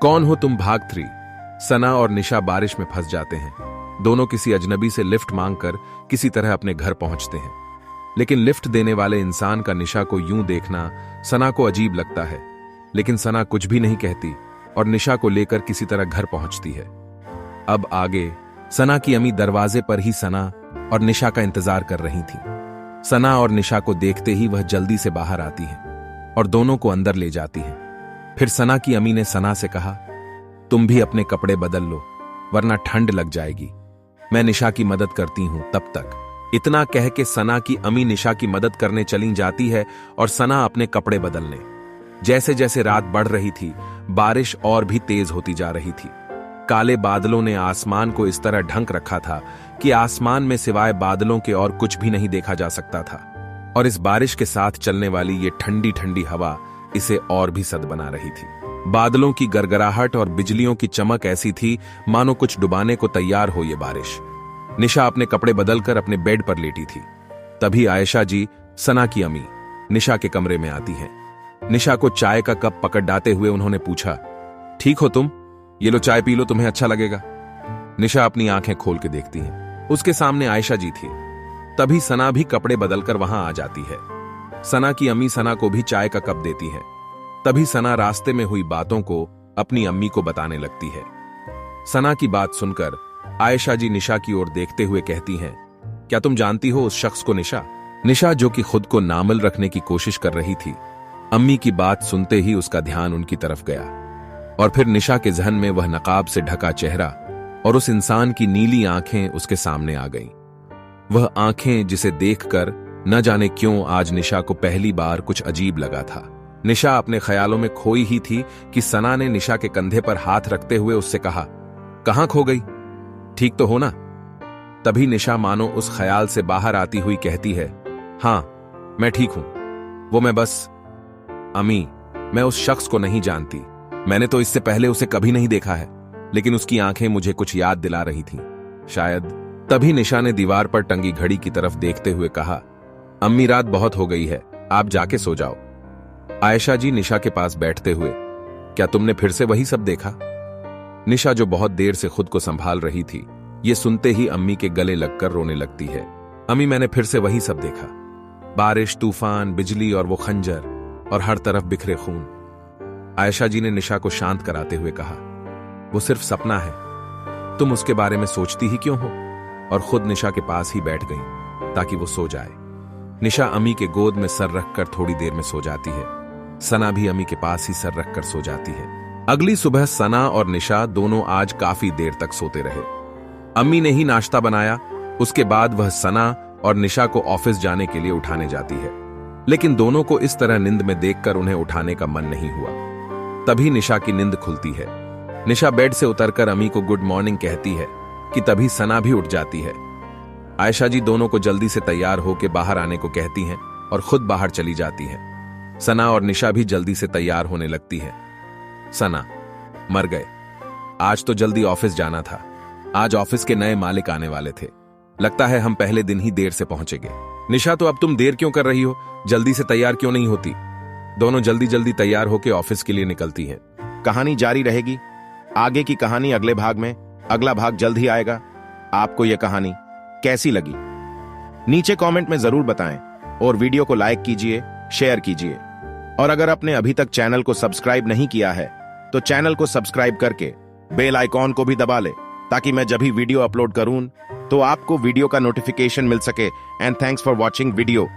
कौन हो तुम भाग 3। सना और निशा बारिश में फंस जाते हैं। दोनों किसी अजनबी से लिफ्ट मांगकर किसी तरह अपने घर पहुंचते हैं, लेकिन लिफ्ट देने वाले इंसान का निशा को यूं देखना सना को अजीब लगता है। लेकिन सना कुछ भी नहीं कहती और निशा को लेकर किसी तरह घर पहुंचती है। अब आगे सना की अम्मी दरवाजे पर ही सना और निशा का इंतजार कर रही थी। सना और निशा को देखते ही वह जल्दी से बाहर आती है और दोनों को अंदर ले जाती है। फिर सना की अम्मी ने सना से कहा, तुम भी अपने कपड़े बदल लो वरना ठंड लग जाएगी, मैं निशा की मदद करती हूं तब तक। इतना कह के सना की अम्मी निशा की मदद करने चली जाती है और सना अपने कपड़े बदलने। जैसे जैसे रात बढ़ रही थी बारिश और भी तेज होती जा रही थी। काले बादलों ने आसमान को इस तरह ढंक रखा था कि आसमान में सिवाय बादलों के और कुछ भी नहीं देखा जा सकता था, और इस बारिश के साथ चलने वाली ये ठंडी ठंडी हवा इसे और भी सद बना रही थी। बादलों की गरगराहट और बिजलियों की चमक ऐसी थी मानो कुछ डुबाने को तैयार हो ये बारिश। निशा अपने कपड़े बदलकर अपने बेड पर लेटी थी। तभी आयशा जी, सना की अम्मी, निशा के कमरे में आती हैं। निशा को चाय का कप पकड़ाते हुए उन्होंने पूछा, ठीक हो तुम? ये लो चाय पी लो, तुम्हें अच्छा लगेगा। निशा अपनी आंखें खोल के देखती है। उसके सामने आयशा जी थी। तभी सना भी कपड़े बदलकर वहां आ जाती है। सना की अम्मी सना को भी चाय का कप देती है। तभी सना रास्ते में हुई बातों को अपनी अम्मी को बताने लगती है। सना की बात सुनकर आयशा जी निशा की ओर देखते हुए कहती हैं, क्या तुम जानती हो उस शख्स को निशा? निशा जो कि खुद को नामल रखने की कोशिश कर रही थी, अम्मी की बात सुनते ही उसका ध्यान उनकी तरफ गया और फिर निशा के जहन में वह नकाब से ढका चेहरा और उस इंसान की नीली आंखें उसके सामने आ गईं। वह आंखें जिसे देखकर न जाने क्यों आज निशा को पहली बार कुछ अजीब लगा था। निशा अपने ख्यालों में खोई ही थी कि सना ने निशा के कंधे पर हाथ रखते हुए उससे कहा, कहां खो गई? ठीक तो हो ना? तभी निशा मानो उस ख्याल से बाहर आती हुई कहती है, हां मैं ठीक हूं, वो मैं बस अम्मी, मैं उस शख्स को नहीं जानती। मैंने तो इससे पहले उसे कभी नहीं देखा है, लेकिन उसकी आंखें मुझे कुछ याद दिला रही थीं, शायद। तभी निशा ने दीवार पर टंगी घड़ी की तरफ देखते हुए कहा, अम्मी रात बहुत हो गई है, आप जाके सो जाओ। आयशा जी निशा के पास बैठते हुए, क्या तुमने फिर से वही सब देखा? निशा जो बहुत देर से खुद को संभाल रही थी, ये सुनते ही अम्मी के गले लगकर रोने लगती है। अम्मी मैंने फिर से वही सब देखा, बारिश, तूफान, बिजली और वो खंजर और हर तरफ बिखरे खून। आयशा जी ने निशा को शांत कराते हुए कहा, वो सिर्फ सपना है, तुम उसके बारे में सोचती ही क्यों हो? और खुद निशा के पास ही बैठ गई ताकि वो सो जाए। निशा अम्मी के गोद में सर रखकर थोड़ी देर में सो जाती है। सना भी अम्मी के पास ही सर रखकर सो जाती है। अगली सुबह सना और निशा दोनों आज काफी देर तक सोते रहे। अम्मी ने ही नाश्ता बनाया। उसके बाद वह सना और निशा को ऑफिस जाने के लिए उठाने जाती है, लेकिन दोनों को इस तरह नींद में देखकर उन्हें उठाने का मन नहीं हुआ। तभी निशा की नींद खुलती है। निशा बेड से उतरकर अम्मी को गुड मॉर्निंग कहती है कि तभी सना भी उठ जाती है। आयशा जी दोनों को जल्दी से तैयार होकर बाहर आने को कहती हैं और खुद बाहर चली जाती हैं। सना और निशा भी जल्दी से तैयार होने लगती है। सना, मर गए, आज तो जल्दी ऑफिस जाना था। आज ऑफिस के नए मालिक आने वाले थे, लगता है हम पहले दिन ही देर से पहुंचेंगे। निशा, तो अब तुम देर क्यों कर रही हो? जल्दी से तैयार क्यों नहीं होती? दोनों जल्दी जल्दी तैयार होकर ऑफिस के लिए निकलती हैं। कहानी जारी रहेगी, आगे की कहानी अगले भाग में। अगला भाग जल्द ही आएगा। आपको यह कहानी कैसी लगी नीचे कमेंट में जरूर बताएं और वीडियो को लाइक कीजिए, शेयर कीजिए। और अगर आपने अभी तक चैनल को सब्सक्राइब नहीं किया है तो चैनल को सब्सक्राइब करके बेल आइकॉन को भी दबा ले, ताकि मैं जब भी वीडियो अपलोड करूं तो आपको वीडियो का नोटिफिकेशन मिल सके। And thanks for watching video.